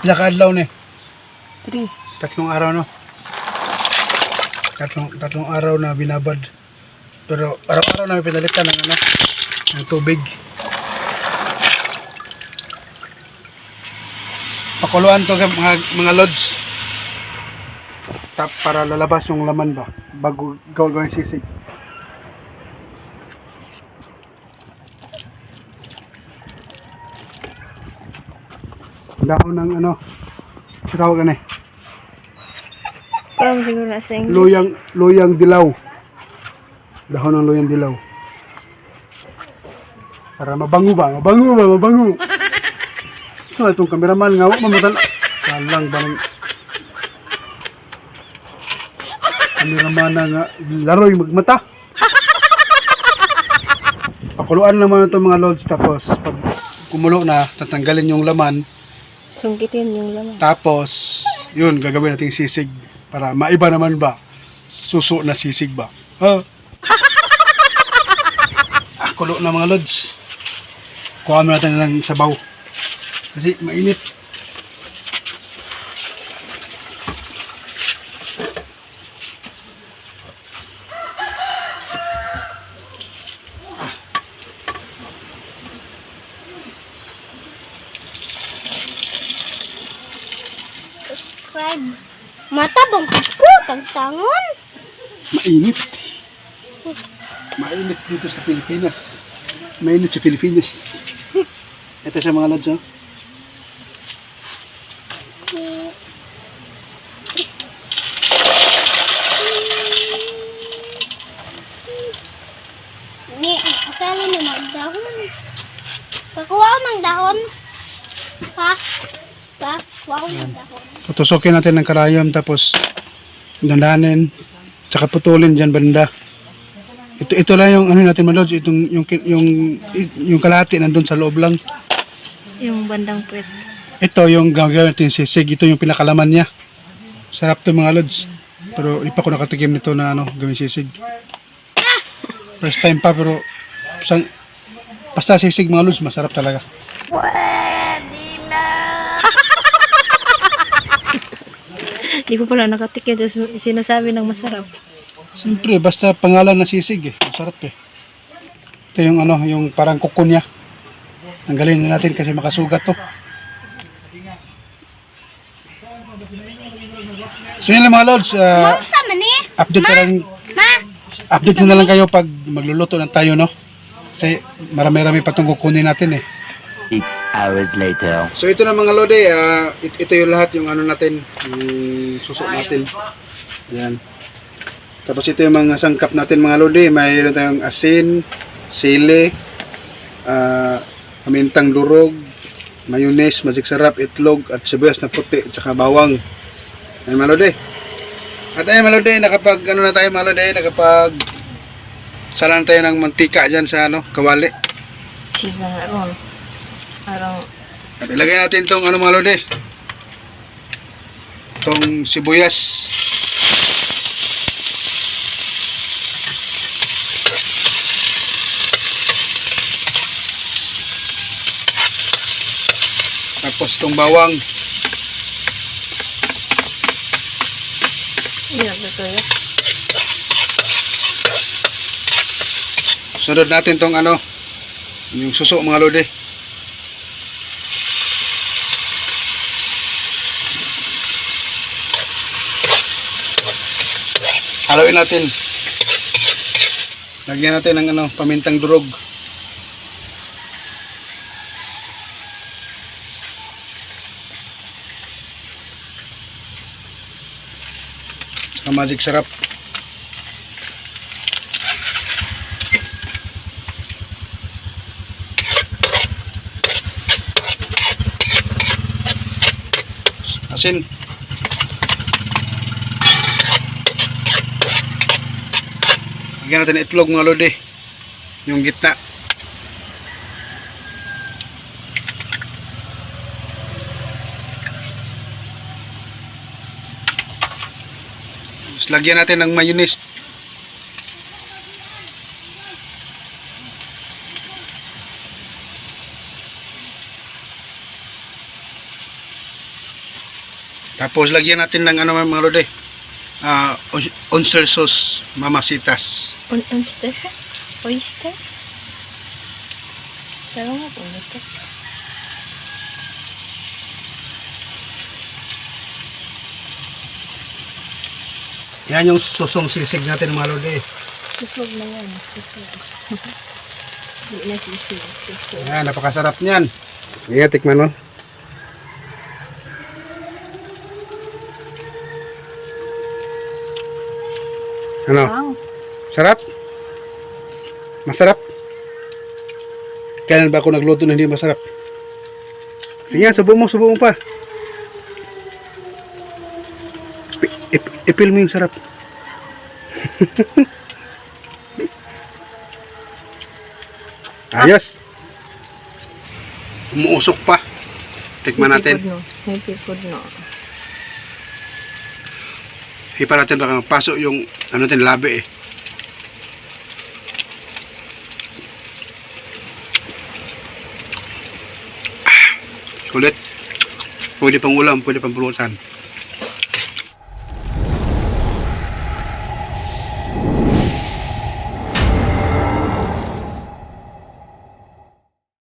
Pila ka adlaw ni? 3. 3 araw no. Tatlong araw na binabad. Pero araw-araw na pinalitan ng ano, ng tubig. Pakuluan to mga lods. Para lalabas yung laman ba bago gawin sisig. Dahon ng ano, tawag ano eh. Parang siguro na sa English. Luyang dilaw. Dahon ng luyang dilaw. Para mabango. So, itong cameraman nga, mamatan. Salang ba ng cameraman na nga, laroy magmata. Pakuluan naman itong mga lods, tapos pag kumulo na, tatanggalin yung laman. Sungkitin yung laman. Tapos, yun, gagawin nating sisig. Para maiba naman ba? Suso na sisig ba? Ha? Kulo na mga lods. Kuha mo natin ng sabaw. Kasi mainit. Subscribe. Matabang ko, tagtangon. Mainit. Mainit dito sa Pilipinas. Mainit sa Pilipinas. Ito siya mga lods, oh. Ni, akala ni magdahon. Pakuha ko ng dahon. Pa, kuha ko ng dahon. Tutusokin natin ng karayom, tapos dandanin, tsaka putulin dyan banda. Ito lang yung ano natin mga lods, yung kalahati nandun sa loob lang. Yung bandang puwet. Ito yung gagawin natin sisig, ito yung pinakalaman niya. Sarap to mga lods. Pero di pa ko nakatikim nito na ano, gawin sisig. First time pa, pero basta sisig mga lods, masarap talaga. Di ko pala nakatikim, tapos sinasabi ng masarap. Siyempre, basta pangalan na sisig eh, masarap eh. Ito yung ano, yung parang kuko niya. Tanggalin na natin kasi makasugat to. So yun lang mga lods, Mangsa man eh. update ka lang. Update na lang kayo pag magluluto na tayo, no? Kasi marami-rami pa itong kukunin natin eh. 6 hours later. So ito na mga lode, ito yung lahat yung ano natin, yung suso natin. Ayan. Tapos ito yung mga sangkap natin mga lode, mayroon tayong asin, sili, pamintang durog, mayonnaise, magic sarap, itlog, at sibuyas na puti, at saka bawang. Ayan mga lode. At ayun mga lode, nakapag ano na tayo mga lode, nakapag salan tayo ng mantika dyan sa ano, kawali. Siya nga ron. Parang At ilagay natin itong ano mga lode, itong sibuyas. Tapos itong bawang. yun, ito yun. Sunod natin itong ano, yung suso mga lode. Haluin natin. Lagyan natin ng ano, pamintang durog. Saka magic sarap. Asin. Lagyan natin itlog mga lode, yung gitna. Tapos lagyan natin ng mayonnaise. Tapos lagyan natin ng ano mga lode. Oyster sauce, mamasitas. Oyster? Oyster? Pero nga po nito. Yan yung susong sisig natin mga lode. Susog na yan. Susog. Hindi na sisig. Susog. Yan, napakasarap niyan. Sige, tikman mo. Ano? Wow. Sarap? Masarap? Kailan ba ako nagluto na hindi masarap? Sige, subo mo pa. Ipil mo yung sarap. Ayos. Umuusok pa. Tikman natin. Happy food no. Hipa natin baka pasok yung ano natin, labi eh. Kulit. Pwede pang ulam, pwede pang pulutan.